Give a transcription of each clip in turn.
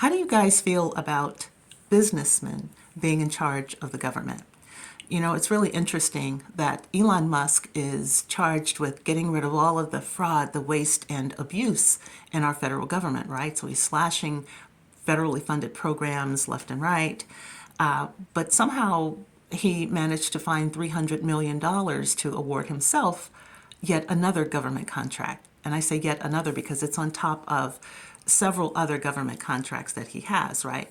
How do you guys feel about businessmen being in charge of the government? You know, it's really interesting that Elon Musk is charged with getting rid of all of the fraud, the waste, and abuse in our federal government, right? So he's slashing federally funded programs left and right. But somehow he managed to find $300 million to award himself yet another government contract. And I say yet another because it's on top of several other government contracts that he has, right?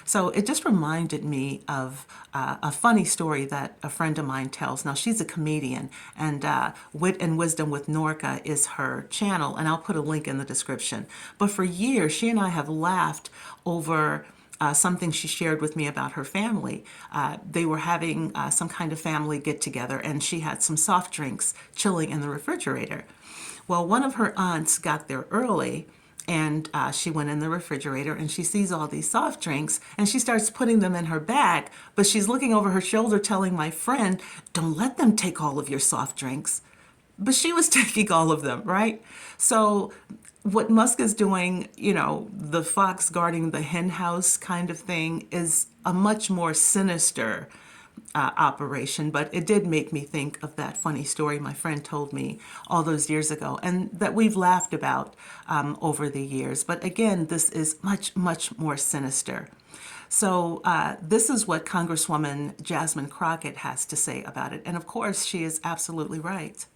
So it just reminded me of a funny story that a friend of mine tells. Now, she's a comedian, and Wit and Wisdom with Norca is her channel, and I'll put a link in the description. But for years, she and I have laughed over something she shared with me about her family. They were having some kind of family get together, and she had some soft drinks chilling in the refrigerator. Well, one of her aunts got there early, and she went in the refrigerator and she sees all these soft drinks and she starts putting them in her bag, but she's looking over her shoulder telling my friend, don't let them take all of your soft drinks. But she was taking all of them, right? So what Musk is doing, you know, the fox guarding the hen house kind of thing, is a much more sinister operation, but it did make me think of that funny story my friend told me all those years ago, and that we've laughed about over the years. But again, this is much, much more sinister. So this is what Congresswoman Jasmine Crockett has to say about it. And of course, she is absolutely right.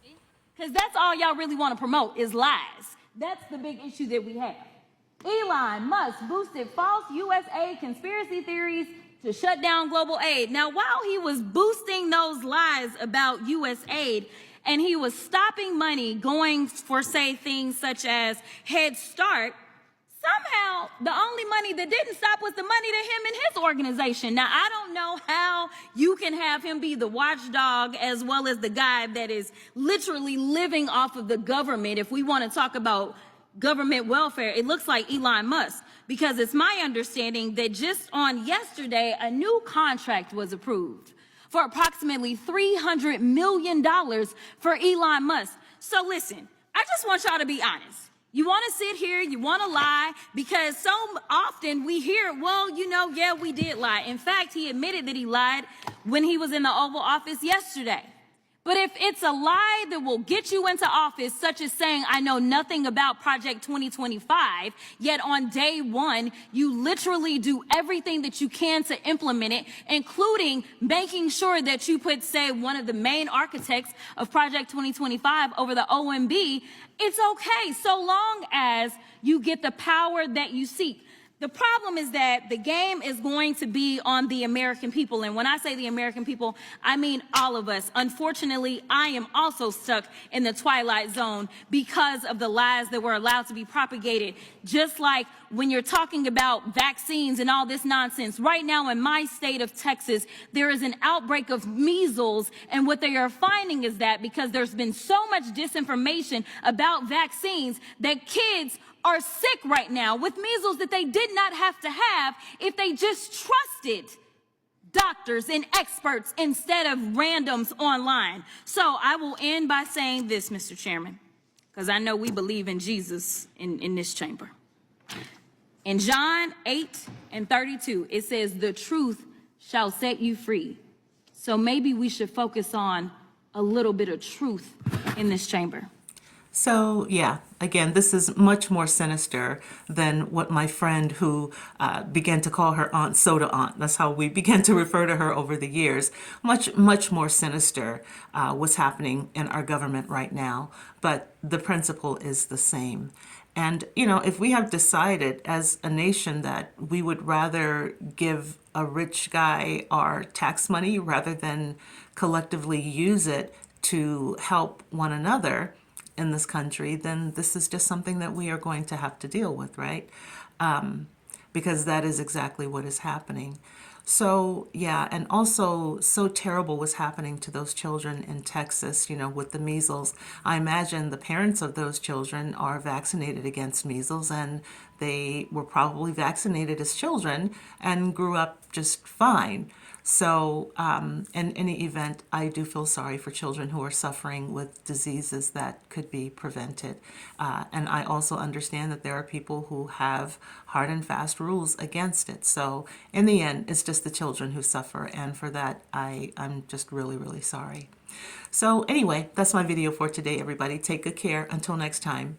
Because that's all y'all really want to promote is lies. That's the big issue that we have. Elon Musk boosted false U.S. aid conspiracy theories to shut down global aid. Now, while he was boosting those lies about U.S. aid, and he was stopping money going for, say, things such as Head Start, somehow the only money that didn't stop was the money to him and his organization. Now, I don't know how you can have him be the watchdog as well as the guy that is literally living off of the government. If we want to talk about government welfare, it looks like Elon Musk, because it's my understanding that just on yesterday, a new contract was approved for approximately $300 million for Elon Musk. So listen, I just want y'all to be honest. You want to sit here, you want to lie, because so often we hear, well, you know, yeah, we did lie. In fact, he admitted that he lied when he was in the Oval Office yesterday. But if it's a lie that will get you into office, such as saying, I know nothing about Project 2025, yet on day one, you literally do everything that you can to implement it, including making sure that you put, say, one of the main architects of Project 2025 over the OMB, it's okay, so long as you get the power that you seek. The problem is that the game is going to be on the American people. And when I say the American people, I mean all of us. Unfortunately, I am also stuck in the twilight zone because of the lies that were allowed to be propagated. Just like when you're talking about vaccines and all this nonsense. Right now in my state of Texas, there is an outbreak of measles. And what they are finding is that because there's been so much disinformation about vaccines, that kids are sick right now with measles that they did not have to have if they just trusted doctors and experts instead of randoms online. So I will end by saying this, Mr. Chairman, because I know we believe in Jesus in this chamber. In John 8:32, it says, the truth shall set you free. So maybe we should focus on a little bit of truth in this chamber. So yeah, again, this is much more sinister than what my friend who began to call her aunt Soda Aunt, that's how we began to refer to her over the years, much, much more sinister what's happening in our government right now. But the principle is the same. And, you know, if we have decided as a nation that we would rather give a rich guy our tax money rather than collectively use it to help one another in this country, then this is just something that we are going to have to deal with, right? Because that is exactly what is happening. So yeah, and also so terrible was happening to those children in Texas, you know, with the measles. I imagine the parents of those children are vaccinated against measles, and they were probably vaccinated as children and grew up just fine. So in any event, I do feel sorry for children who are suffering with diseases that could be prevented. And I also understand that there are people who have hard and fast rules against it. So in the end, it's just the children who suffer. And for that, I'm just really, really sorry. So anyway, that's my video for today, everybody. Take good care. Until next time.